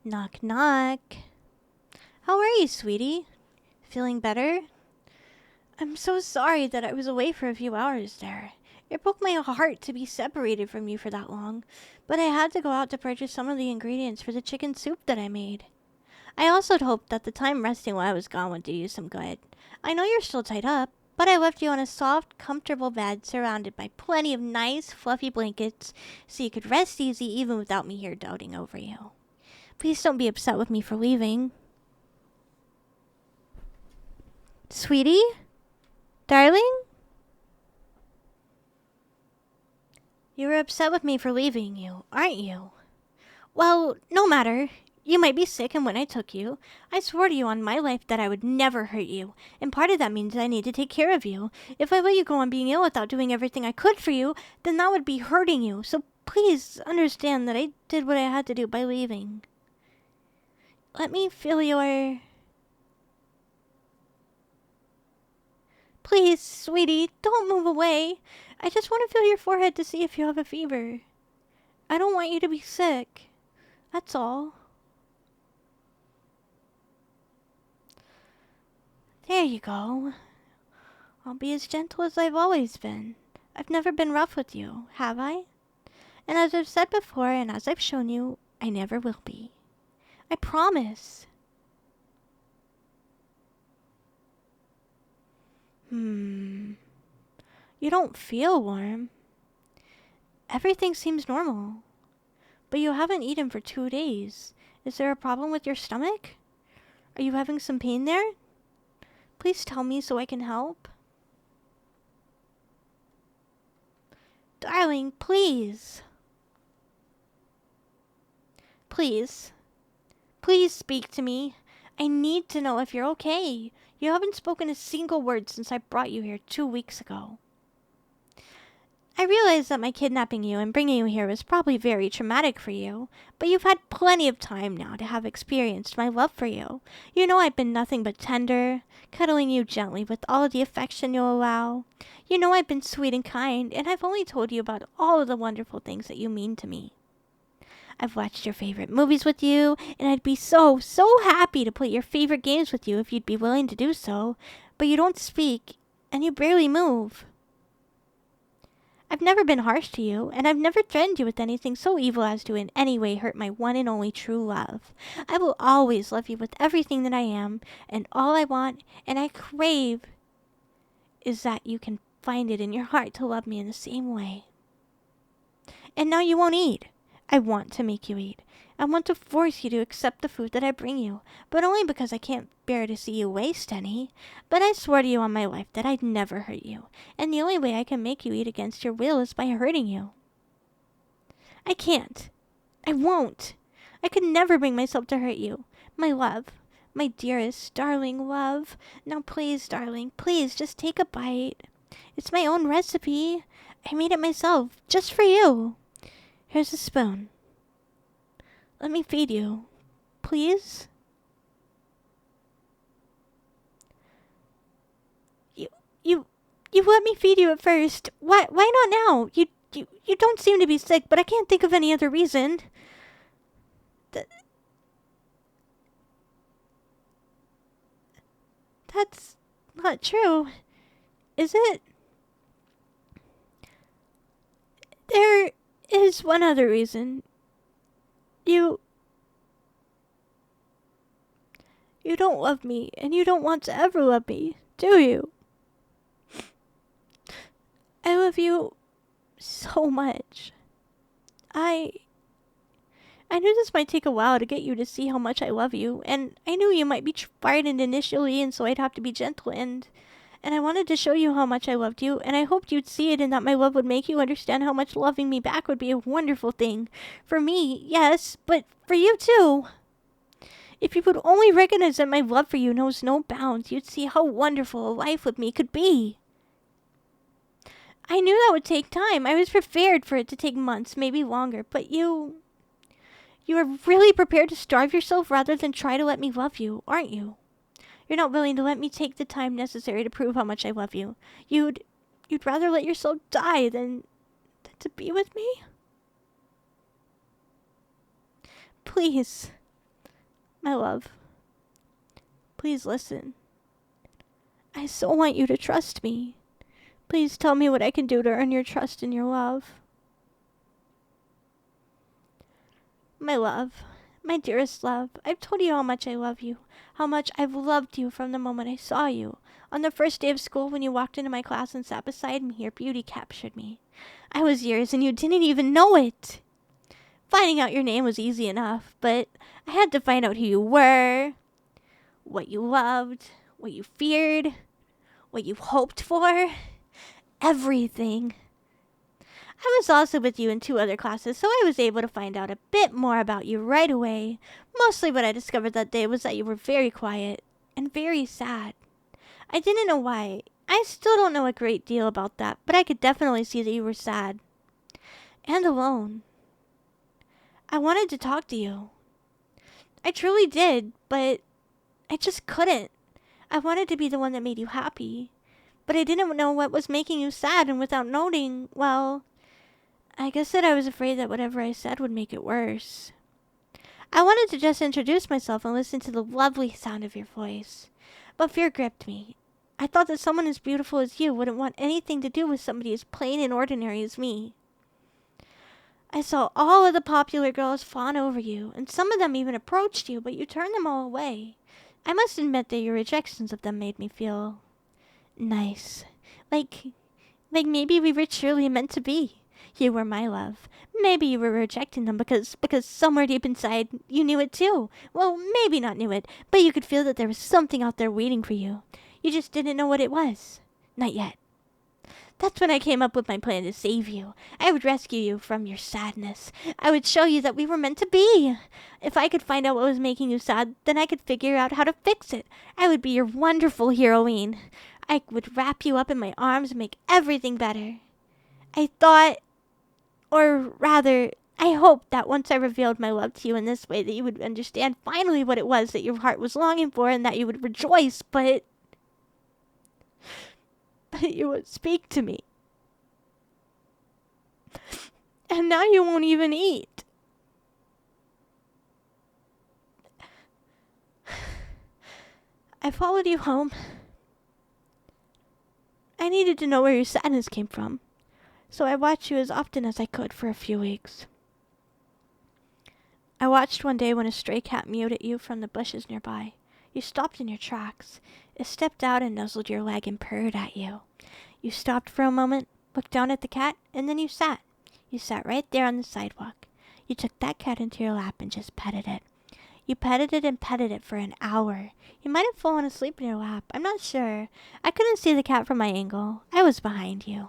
Knock, knock. How are you, sweetie? Feeling better? I'm so sorry that I was away for a few hours there. It broke my heart to be separated from you for that long, but I had to go out to purchase some of the ingredients for the chicken soup that I made. I also had hoped that the time resting while I was gone would do you some good. I know you're still tied up, but I left you on a soft, comfortable bed surrounded by plenty of nice, fluffy blankets so you could rest easy even without me here doting over you. Please don't be upset with me for leaving. Sweetie? Darling? You were upset with me for leaving you, aren't you? Well, no matter. You might be sick, and when I took you, I swore to you on my life that I would never hurt you, and part of that means I need to take care of you. If I let you go on being ill without doing everything I could for you, then that would be hurting you, so please understand that I did what I had to do by leaving. Let me feel your... Please, sweetie, don't move away. I just want to feel your forehead to see if you have a fever. I don't want you to be sick. That's all. There you go. I'll be as gentle as I've always been. I've never been rough with you, have I? And as I've said before, and as I've shown you, I never will be. I promise. You don't feel warm. Everything seems normal. But you haven't eaten for 2 days. Is there a problem with your stomach? Are you having some pain there? Please tell me so I can help. Darling, please. Please. Please speak to me. I need to know if you're okay. You haven't spoken a single word since I brought you here 2 weeks ago. I realize that my kidnapping you and bringing you here was probably very traumatic for you, but you've had plenty of time now to have experienced my love for you. You know I've been nothing but tender, cuddling you gently with all of the affection you'll allow. You know I've been sweet and kind, and I've only told you about all of the wonderful things that you mean to me. I've watched your favorite movies with you, and I'd be so happy to play your favorite games with you if you'd be willing to do so, but you don't speak, and you barely move. I've never been harsh to you, and I've never threatened you with anything so evil as to in any way hurt my one and only true love. I will always love you with everything that I am, and all I want and I crave is that you can find it in your heart to love me in the same way. And now you won't eat. I want to make you eat. I want to force you to accept the food that I bring you, but only because I can't bear to see you waste any. But I swore to you on my life that I'd never hurt you, and the only way I can make you eat against your will is by hurting you. I can't. I won't. I could never bring myself to hurt you. My love. My dearest, darling love. Now please, darling, please just take a bite. It's my own recipe. I made it myself, just for you. Here's a spoon. Let me feed you. Please? You let me feed you at first. Why not now? You don't seem to be sick, but I can't think of any other reason. That's not true. Is it? There is one other reason. You don't love me, and you don't want to ever love me, do you? I love you so much. I knew this might take a while to get you to see how much I love you, and I knew you might be frightened initially, and so I'd have to be gentle, and I wanted to show you how much I loved you, and I hoped you'd see it and that my love would make you understand how much loving me back would be a wonderful thing. For me, yes, but for you too. If you would only recognize that my love for you knows no bounds, you'd see how wonderful a life with me could be. I knew that would take time. I was prepared for it to take months, maybe longer, but you are really prepared to starve yourself rather than try to let me love you, aren't you? You're not willing to let me take the time necessary to prove how much I love you. You'd rather let yourself die than to be with me? Please. My love, please listen. I so want you to trust me. Please tell me what I can do to earn your trust and your love. My love, my dearest love, I've told you how much I love you, how much I've loved you from the moment I saw you. On the first day of school, when you walked into my class and sat beside me, your beauty captured me. I was yours and you didn't even know it. Finding out your name was easy enough, but I had to find out who you were, what you loved, what you feared, what you hoped for, everything. I was also with you in 2 other classes, so I was able to find out a bit more about you right away. Mostly what I discovered that day was that you were very quiet and very sad. I didn't know why. I still don't know a great deal about that, but I could definitely see that you were sad and alone. I wanted to talk to you. I truly did, but I just couldn't. I wanted to be the one that made you happy, but I didn't know what was making you sad, and without knowing, well, I guess that I was afraid that whatever I said would make it worse. I wanted to just introduce myself and listen to the lovely sound of your voice, but fear gripped me. I thought that someone as beautiful as you wouldn't want anything to do with somebody as plain and ordinary as me. I saw all of the popular girls fawn over you, and some of them even approached you, but you turned them all away. I must admit that your rejections of them made me feel nice. Like maybe we were truly meant to be. You were my love. Maybe you were rejecting them because somewhere deep inside you knew it too. Well, maybe not knew it, but you could feel that there was something out there waiting for you. You just didn't know what it was. Not yet. That's when I came up with my plan to save you. I would rescue you from your sadness. I would show you that we were meant to be. If I could find out what was making you sad, then I could figure out how to fix it. I would be your wonderful heroine. I would wrap you up in my arms and make everything better. I thought, or rather, I hoped that once I revealed my love to you in this way, that you would understand finally what it was that your heart was longing for and that you would rejoice, but you would speak to me. And now you won't even eat. I followed you home. I needed to know where your sadness came from, so I watched you as often as I could for a few weeks. I watched one day when a stray cat mewed at you from the bushes nearby. You stopped in your tracks. It stepped out and nuzzled your leg and purred at you. You stopped for a moment, looked down at the cat, and then you sat. You sat right there on the sidewalk. You took that cat into your lap and just petted it. You petted it and petted it for an hour. You might have fallen asleep in your lap. I'm not sure. I couldn't see the cat from my angle. I was behind you.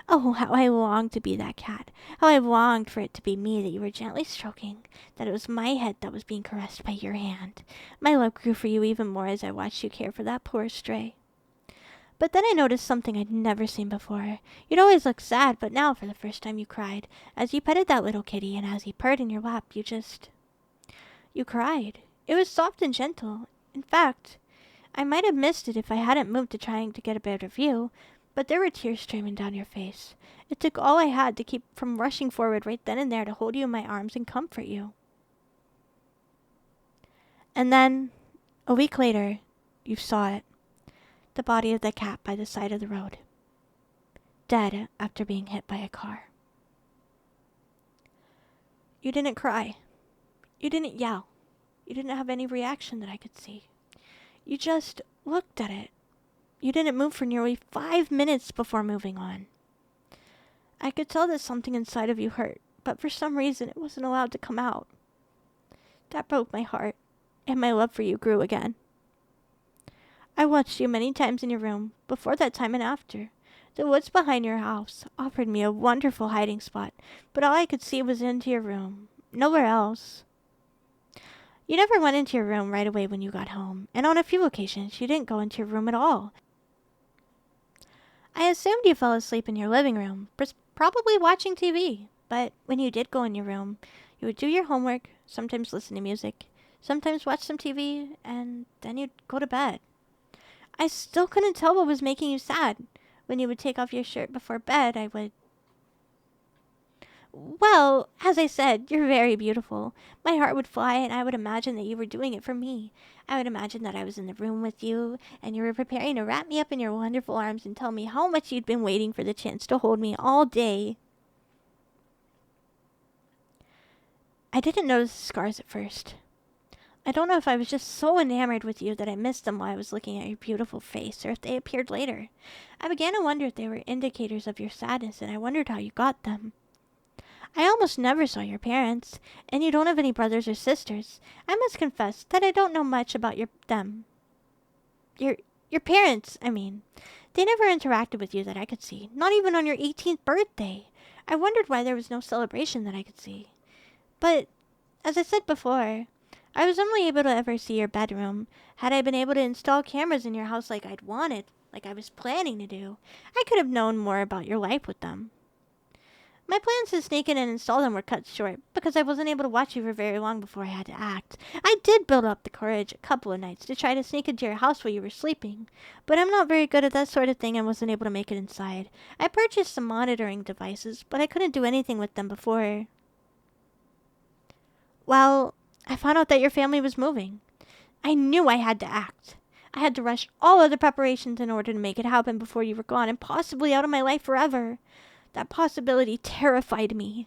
Oh, how I longed to be that cat. How I longed for it to be me that you were gently stroking, that it was my head that was being caressed by your hand. My love grew for you even more as I watched you care for that poor stray. But then I noticed something I'd never seen before. You'd always look sad, but now for the first time you cried. As you petted that little kitty and as he purred in your lap, you cried. It was soft and gentle. In fact, I might have missed it if I hadn't moved to trying to get a better view, but there were tears streaming down your face. It took all I had to keep from rushing forward right then and there to hold you in my arms and comfort you. And then, a week later, you saw it. The body of the cat by the side of the road. Dead after being hit by a car. You didn't cry. You didn't yell. You didn't have any reaction that I could see. You just looked at it. You didn't move for nearly 5 minutes before moving on. I could tell that something inside of you hurt, but for some reason it wasn't allowed to come out. That broke my heart, and my love for you grew again. I watched you many times in your room, before that time and after. The woods behind your house offered me a wonderful hiding spot, but all I could see was into your room, nowhere else. You never went into your room right away when you got home, and on a few occasions you didn't go into your room at all. I assumed you fell asleep in your living room, probably watching TV, but when you did go in your room, you would do your homework, sometimes listen to music, sometimes watch some TV, and then you'd go to bed. I still couldn't tell what was making you sad. When you would take off your shirt before bed, Well, as I said, you're very beautiful. My heart would fly, and I would imagine that you were doing it for me. I would imagine that I was in the room with you, and you were preparing to wrap me up in your wonderful arms and tell me how much you'd been waiting for the chance to hold me all day. I didn't notice the scars at first. I don't know if I was just so enamored with you that I missed them while I was looking at your beautiful face, or if they appeared later. I began to wonder if they were indicators of your sadness, and I wondered how you got them. I almost never saw your parents, and you don't have any brothers or sisters. I must confess that I don't know much about them. Your parents, I mean. They never interacted with you that I could see, not even on your 18th birthday. I wondered why there was no celebration that I could see. But, as I said before, I was only able to ever see your bedroom. Had I been able to install cameras in your house like I'd wanted, like I was planning to do, I could have known more about your life with them. My plans to sneak in and install them were cut short because I wasn't able to watch you for very long before I had to act. I did build up the courage a couple of nights to try to sneak into your house while you were sleeping, but I'm not very good at that sort of thing and wasn't able to make it inside. I purchased some monitoring devices, but I couldn't do anything with them before. Well, I found out that your family was moving. I knew I had to act. I had to rush all other preparations in order to make it happen before you were gone and possibly out of my life forever. That possibility terrified me.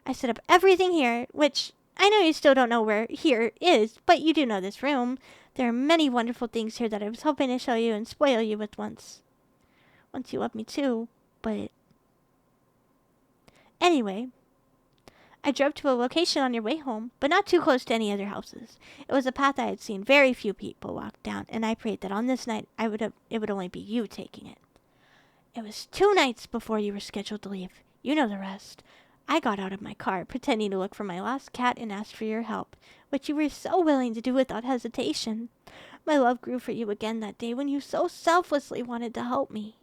I set up everything here, which I know you still don't know where here is, but you do know this room. There are many wonderful things here that I was hoping to show you and spoil you with once. Once you love me too, but... Anyway, I drove to a location on your way home, but not too close to any other houses. It was a path I had seen very few people walk down, and I prayed that on this night it would only be you taking it. It was 2 nights before you were scheduled to leave. You know the rest. I got out of my car, pretending to look for my lost cat, and asked for your help, which you were so willing to do without hesitation. My love grew for you again that day when you so selflessly wanted to help me.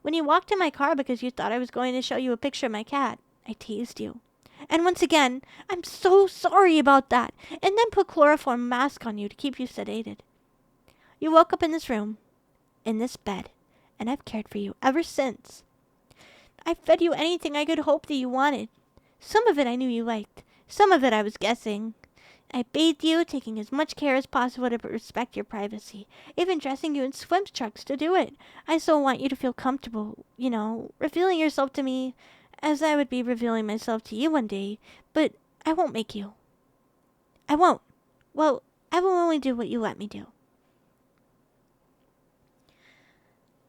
When you walked in my car because you thought I was going to show you a picture of my cat, I teased you. And once again, I'm so sorry about that, and then put chloroform mask on you to keep you sedated. You woke up in this room, in this bed, and I've cared for you ever since. I fed you anything I could hope that you wanted. Some of it I knew you liked. Some of it I was guessing. I bathed you, taking as much care as possible to respect your privacy, even dressing you in swim trunks to do it. I so want you to feel comfortable, revealing yourself to me as I would be revealing myself to you one day, but I won't make you. I won't. Well, I will only do what you let me do.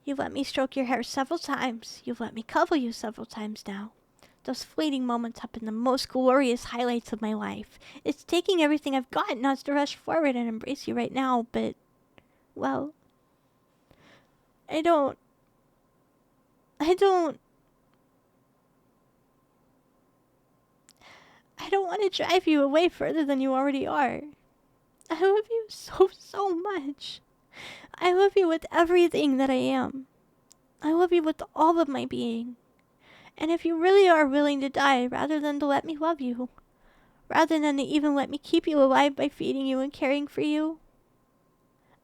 You've let me stroke your hair several times. You've let me cuddle you several times now. Those fleeting moments have been the most glorious highlights of my life. It's taking everything I've got not to rush forward and embrace you right now, but, well, I don't want to drive you away further than you already are. I love you so, so much. I love you with everything that I am. I love you with all of my being. And if you really are willing to die rather than to let me love you, rather than to even let me keep you alive by feeding you and caring for you,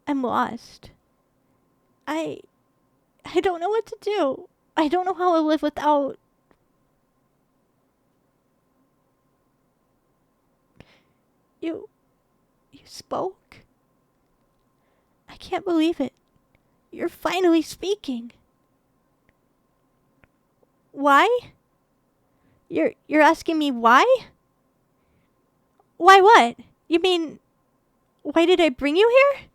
I'm lost. I don't know what to do. I don't know how to live without. You spoke? I can't believe it. You're finally speaking. Why? You're asking me why? Why what? You mean, why did I bring you here?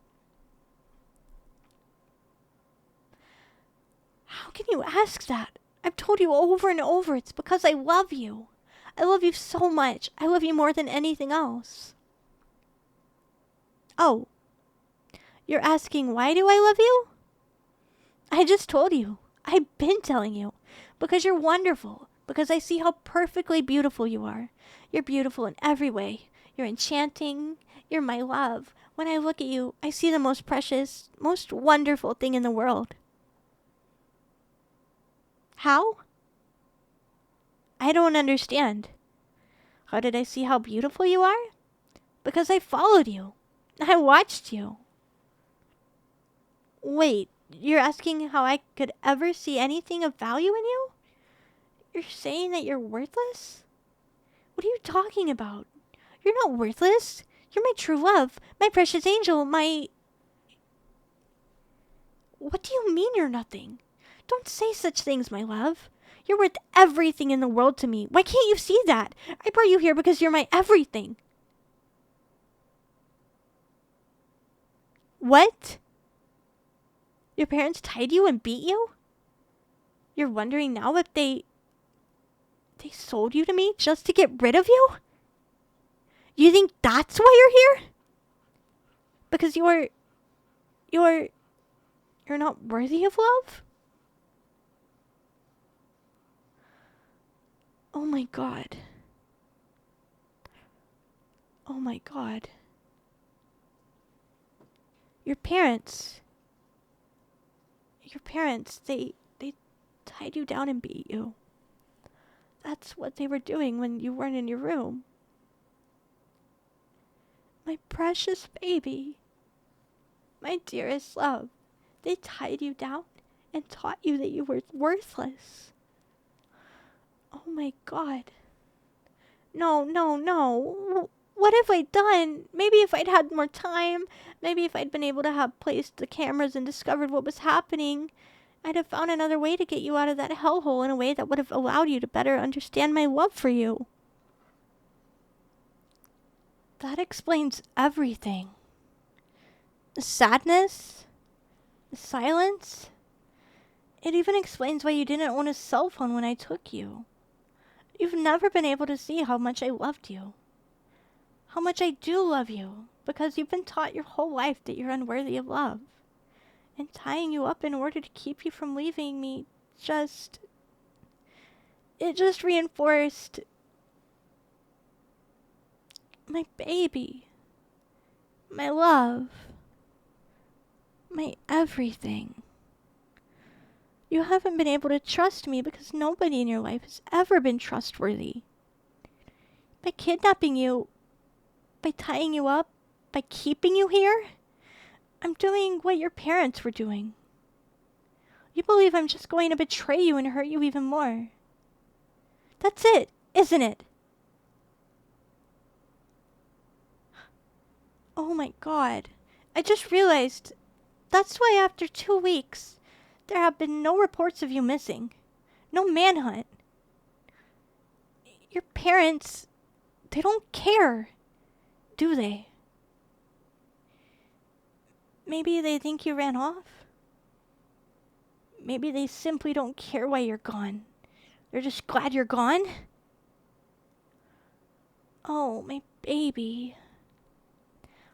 How can you ask that? I've told you over and over, it's because I love you. I love you so much. I love you more than anything else. Oh, you're asking why do I love you? I just told you. I've been telling you. Because you're wonderful. Because I see how perfectly beautiful you are. You're beautiful in every way. You're enchanting. You're my love. When I look at you, I see the most precious, most wonderful thing in the world. How? I don't understand. How did I see how beautiful you are? Because I followed you. I watched you. Wait, you're asking how I could ever see anything of value in you? You're saying that you're worthless? What are you talking about? You're not worthless. You're my true love, my precious angel, my... What do you mean you're nothing? Don't say such things, my love. You're worth everything in the world to me. Why can't you see that? I brought you here because you're my everything. What? Your parents tied you and beat you? You're wondering now if they sold you to me just to get rid of you? You think that's why you're here? Because you're not worthy of love? Oh my God. Oh my God. Your parents, they tied you down and beat you. That's what they were doing when you weren't in your room. My precious baby. My dearest love. They tied you down and taught you that you were worthless. Oh my God. No, no, no. What have I done? Maybe if I'd had more time, maybe if I'd been able to have placed the cameras and discovered what was happening, I'd have found another way to get you out of that hellhole in a way that would have allowed you to better understand my love for you. That explains everything. The sadness, the silence. It even explains why you didn't own a cell phone when I took you. You've never been able to see how much I loved you. How much I do love you, because you've been taught your whole life that you're unworthy of love. And tying you up in order to keep you from leaving me it just reinforced my baby, my love, my everything. You haven't been able to trust me because nobody in your life has ever been trustworthy. By kidnapping you, by tying you up, by keeping you here, I'm doing what your parents were doing. You believe I'm just going to betray you and hurt you even more. That's it, isn't it? Oh my God. I just realized that's why after 2 weeks, there have been no reports of you missing. No manhunt. Your parents, they don't care, do they? Maybe they think you ran off. Maybe they simply don't care why you're gone. They're just glad you're gone. Oh, my baby.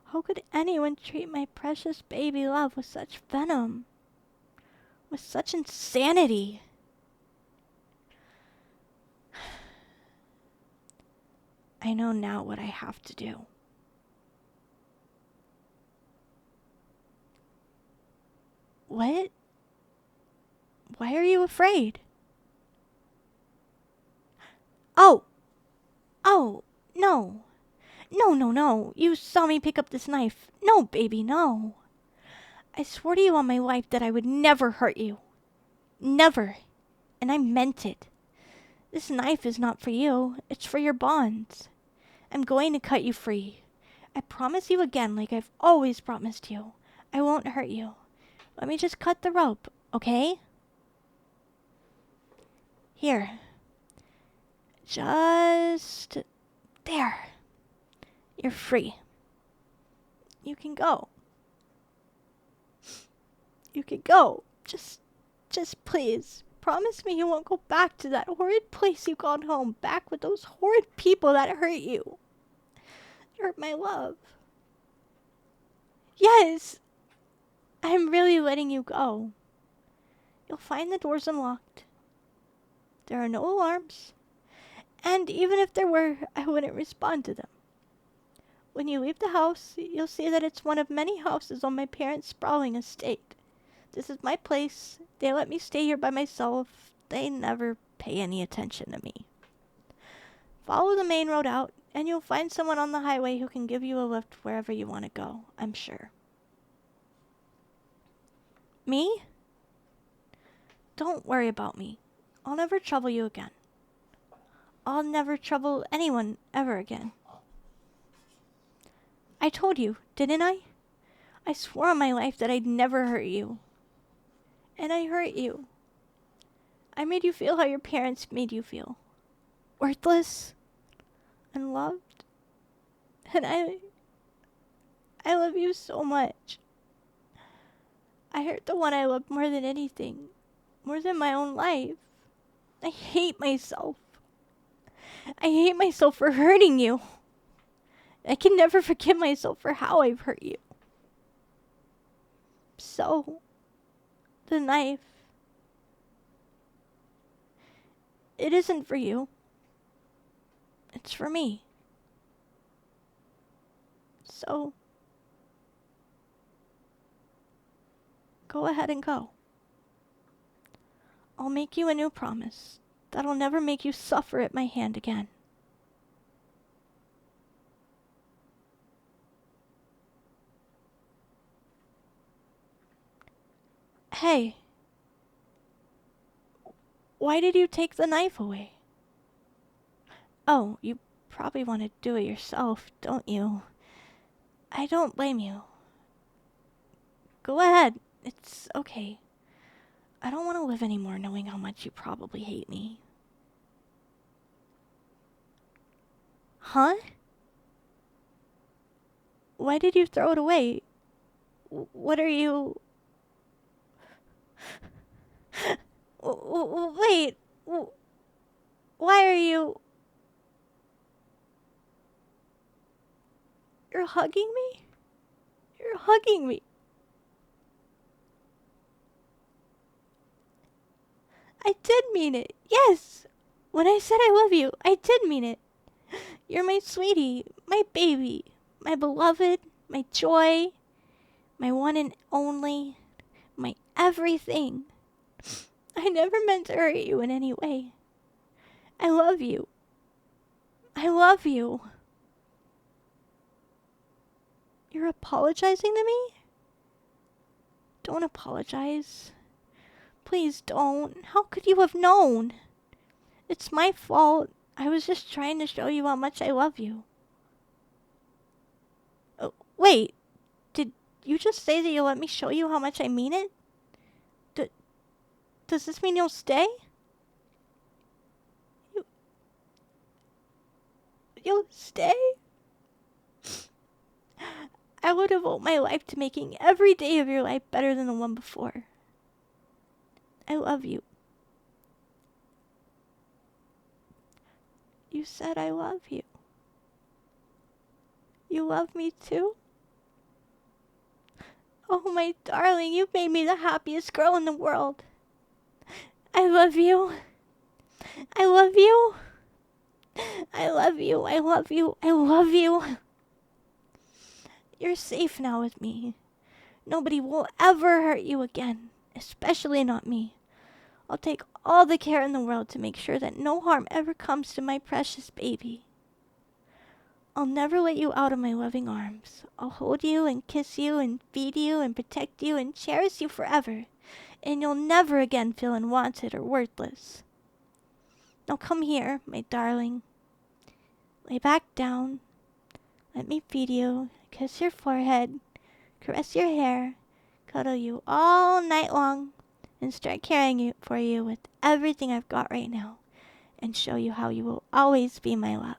How could anyone treat my precious baby love with such venom? With such insanity? I know now what I have to do. What? Why are you afraid? Oh! Oh! No! No, no, no! You saw me pick up this knife. No, baby, no! I swore to you on my life that I would never hurt you. Never. And I meant it. This knife is not for you. It's for your bonds. I'm going to cut you free. I promise you again, like I've always promised you. I won't hurt you. Let me just cut the rope, okay? Here. Just there. You're free. You can go. You can go. Just please. Promise me you won't go back to that horrid place you called home. Back with those horrid people that hurt you. Hurt my love. Yes. I'm really letting you go. You'll find the doors unlocked. There are no alarms. And even if there were, I wouldn't respond to them. When you leave the house, you'll see that it's one of many houses on my parents' sprawling estate. This is my place. They let me stay here by myself. They never pay any attention to me. Follow the main road out, and you'll find someone on the highway who can give you a lift wherever you want to go, I'm sure. Me? Don't worry about me. I'll never trouble you again. I'll never trouble anyone ever again. I told you, didn't I? I swore on my life that I'd never hurt you. And I hurt you. I made you feel how your parents made you feel. Worthless. Unloved. And I love you so much. I hurt the one I loved more than anything. More than my own life. I hate myself. I hate myself for hurting you. I can never forgive myself for how I've hurt you. So, the knife. It isn't for you. It's for me. So, go ahead and go. I'll make you a new promise that'll never make you suffer at my hand again. Hey, why did you take the knife away? Oh, you probably want to do it yourself, don't you? I don't blame you. Go ahead. It's okay. I don't want to live anymore knowing how much you probably hate me. Huh? Why did you throw it away? What are you... Wait. Why are you... You're hugging me? You're hugging me. I did mean it. Yes. When I said I love you, I did mean it. You're my sweetie, my baby, my beloved, my joy, my one and only, my everything. I never meant to hurt you in any way. I love you. I love you. You're apologizing to me? Don't apologize. Please don't. How could you have known? It's my fault. I was just trying to show you how much I love you. Oh, wait. Did you just say that you'll let me show you how much I mean it? Does this mean you'll stay? You'll stay? I would devote my life to making every day of your life better than the one before. I love you. You said I love you. You love me too? Oh, my darling, you've made me the happiest girl in the world. I love you. I love you. I love you. I love you. I love you. You're safe now with me. Nobody will ever hurt you again, especially not me. I'll take all the care in the world to make sure that no harm ever comes to my precious baby. I'll never let you out of my loving arms. I'll hold you and kiss you and feed you and protect you and cherish you forever. And you'll never again feel unwanted or worthless. Now come here, my darling. Lay back down. Let me feed you, kiss your forehead, caress your hair, cuddle you all night long, and start caring for you with everything I've got right now, and show you how you will always be my love.